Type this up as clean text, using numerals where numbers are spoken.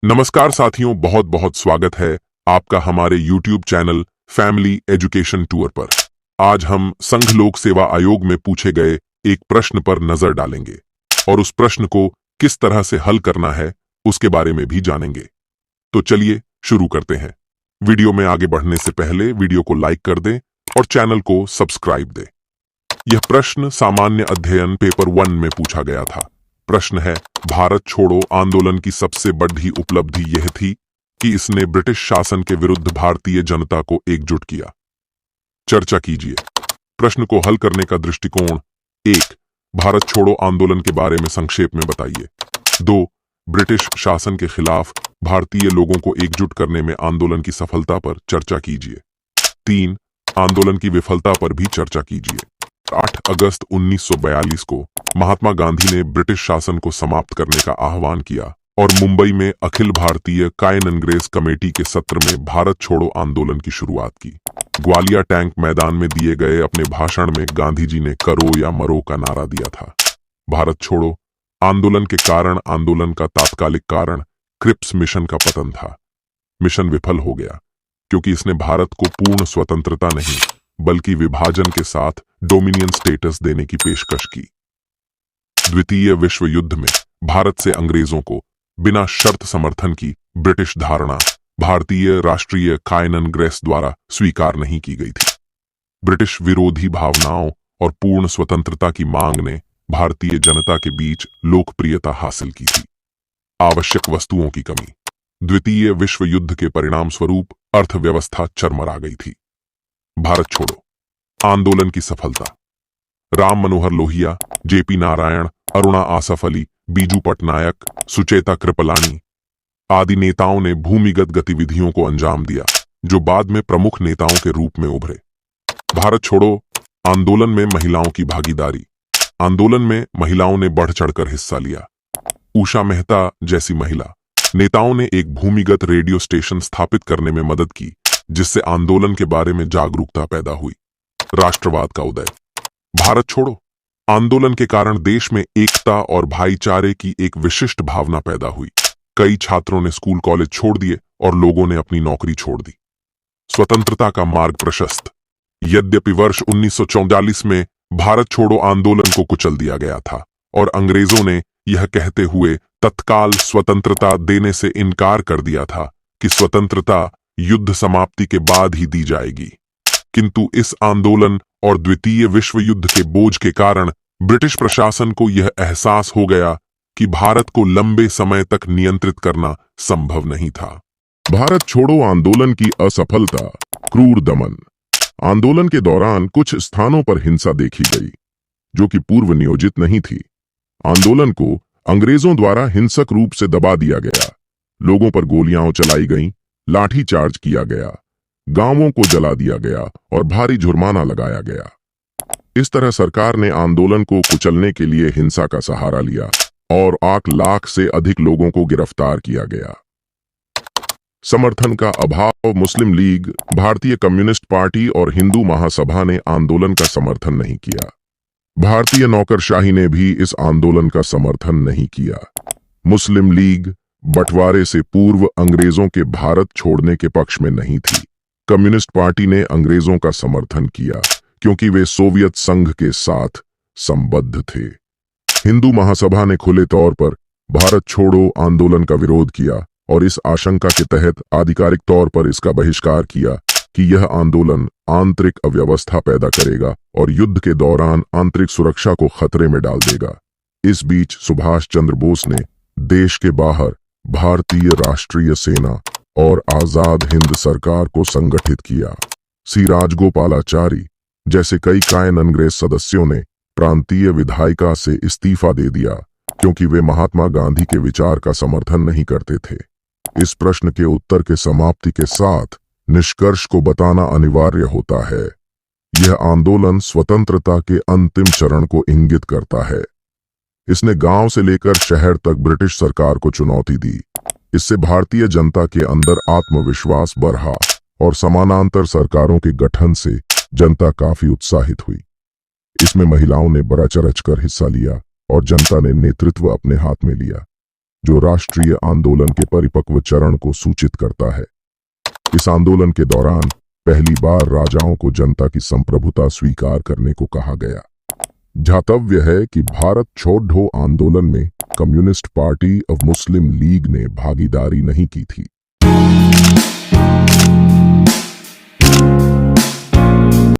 नमस्कार साथियों, बहुत बहुत स्वागत है आपका हमारे YouTube channel family education tour पर। आज हम संघ लोक सेवा आयोग में पूछे गए एक प्रश्न पर नजर डालेंगे और उस प्रश्न को किस तरह से हल करना है उसके बारे में भी जानेंगे। तो चलिए शुरू करते हैं। वीडियो में आगे बढ़ने से पहले वीडियो को लाइक कर दें और चैनल को सब्सक्राइब दें। यह प्रश्न सामान्य अध्ययन पेपर 1 में पूछा गया था। प्रश्न है, भारत छोड़ो आंदोलन की सबसे बड़ी उपलब्धि यह थी कि इसने ब्रिटिश शासन के विरुद्ध भारतीय जनता को एकजुट किया। चर्चा कीजिए। प्रश्न को हल करने का दृष्टिकोण: 1. भारत छोड़ो आंदोलन के बारे में संक्षेप में बताइए। 2. ब्रिटिश शासन के खिलाफ भारतीय लोगों को एकजुट करने में आंदोलन की सफलता पर चर्चा कीजिए। 3. आंदोलन की विफलता पर भी चर्चा कीजिए। 8 अगस्त 1942 को महात्मा गांधी ने ब्रिटिश शासन को समाप्त करने का आह्वान किया और मुंबई में अखिल भारतीय कायनंग्रेस कमेटी के सत्र में भारत छोड़ो आंदोलन की शुरुआत की। ग्वालियर टैंक मैदान में दिए गए अपने भाषण में गांधी जी ने करो या मरो का नारा दिया था। भारत छोड़ो आंदोलन के कारण आंदोलन का तात्कालिक कारण क्रिप्स मिशन का पतन था। मिशन विफल हो गया क्योंकि इसने भारत को पूर्ण स्वतंत्रता नहीं बल्कि विभाजन के साथ डोमिनियन स्टेटस देने की पेशकश की। द्वितीय विश्व युद्ध में भारत से अंग्रेजों को बिना शर्त समर्थन की ब्रिटिश धारणा भारतीय राष्ट्रीय कायनंग्रेस द्वारा स्वीकार नहीं की गई थी। ब्रिटिश विरोधी भावनाओं और पूर्ण स्वतंत्रता की मांग ने भारतीय जनता के बीच लोकप्रियता हासिल की थी। आवश्यक वस्तुओं की कमी: द्वितीय विश्व युद्ध के परिणाम स्वरूप अर्थव्यवस्था चरमरा गई थी। भारत छोड़ो आंदोलन की सफलता: राम मनोहर लोहिया, जेपी नारायण, अरुणा आसफ अली, बीजू पटनायक, सुचेता कृपलानी आदि नेताओं ने भूमिगत गतिविधियों को अंजाम दिया जो बाद में प्रमुख नेताओं के रूप में उभरे। भारत छोड़ो आंदोलन में महिलाओं की भागीदारी: आंदोलन में महिलाओं ने बढ़ चढ़कर हिस्सा लिया। उषा मेहता जैसी महिला नेताओं ने एक भूमिगत रेडियो स्टेशन स्थापित करने में मदद की जिससे आंदोलन के बारे में जागरूकता पैदा हुई। राष्ट्रवाद का उदय: भारत छोड़ो आंदोलन के कारण देश में एकता और भाईचारे की एक विशिष्ट भावना पैदा हुई। कई छात्रों ने स्कूल कॉलेज छोड़ दिए और लोगों ने अपनी नौकरी छोड़ दी। स्वतंत्रता का मार्ग प्रशस्त: यद्यपि वर्ष 1944 में भारत छोड़ो आंदोलन को कुचल दिया गया था और अंग्रेजों ने यह कहते हुए तत्काल स्वतंत्रता देने से इनकार कर दिया था कि स्वतंत्रता युद्ध समाप्ति के बाद ही दी जाएगी, किंतु इस आंदोलन और द्वितीय विश्व युद्ध के बोझ के कारण ब्रिटिश प्रशासन को यह एहसास हो गया कि भारत को लंबे समय तक नियंत्रित करना संभव नहीं था। भारत छोड़ो आंदोलन की असफलता, क्रूर दमन: आंदोलन के दौरान कुछ स्थानों पर हिंसा देखी गई जो कि पूर्व नियोजित नहीं थी। आंदोलन को अंग्रेजों द्वारा हिंसक रूप से दबा दिया गया। लोगों पर गोलियां चलाई गईं, लाठीचार्ज किया गया, गांवों को जला दिया गया और भारी जुर्माना लगाया गया। इस तरह सरकार ने आंदोलन को कुचलने के लिए हिंसा का सहारा लिया और 8 लाख से अधिक लोगों को गिरफ्तार किया गया। समर्थन का अभाव: मुस्लिम लीग, भारतीय कम्युनिस्ट पार्टी और हिंदू महासभा ने आंदोलन का समर्थन नहीं किया। भारतीय नौकरशाही ने भी इस आंदोलन का समर्थन नहीं किया। मुस्लिम लीग बंटवारे से पूर्व अंग्रेजों के भारत छोड़ने के पक्ष में नहीं थी। कम्युनिस्ट पार्टी ने अंग्रेजों का समर्थन किया क्योंकि वे सोवियत संघ के साथ संबद्ध थे। हिंदू महासभा ने खुले तौर पर भारत छोड़ो आंदोलन का विरोध किया और इस आशंका के तहत आधिकारिक तौर पर इसका बहिष्कार किया कि यह आंदोलन आंतरिक अव्यवस्था पैदा करेगा और युद्ध के दौरान आंतरिक सुरक्षा को खतरे में डाल देगा। इस बीच सुभाष चंद्र बोस ने देश के बाहर भारतीय राष्ट्रीय सेना और आजाद हिंद सरकार को संगठित किया। सी राजगोपालाचारी जैसे कई कायनंग्रेस सदस्यों ने प्रांतीय विधायिका से इस्तीफा दे दिया क्योंकि वे महात्मा गांधी के विचार का समर्थन नहीं करते थे। इस प्रश्न के उत्तर के समाप्ति के साथ निष्कर्ष को बताना अनिवार्य होता है। यह आंदोलन स्वतंत्रता के अंतिम चरण को इंगित करता है। इसने गांव से लेकर शहर तक ब्रिटिश सरकार को चुनौती दी। इससे भारतीय जनता के अंदर आत्मविश्वास बढ़ा और समानांतर सरकारों के गठन से जनता काफी उत्साहित हुई। इसमें महिलाओं ने बढ़ चढ़ कर हिस्सा लिया और जनता ने नेतृत्व अपने हाथ में लिया। जो राष्ट्रीय आंदोलन के परिपक्व चरण को सूचित करता है। इस आंदोलन के दौरान पहली बार राजाओं को जनता की संप्रभुता स्वीकार करने को कहा गया। ध्यातव्य है कि भारत छोड़ो आंदोलन में communist party of Muslim league ने भागीदारी नहीं की थी।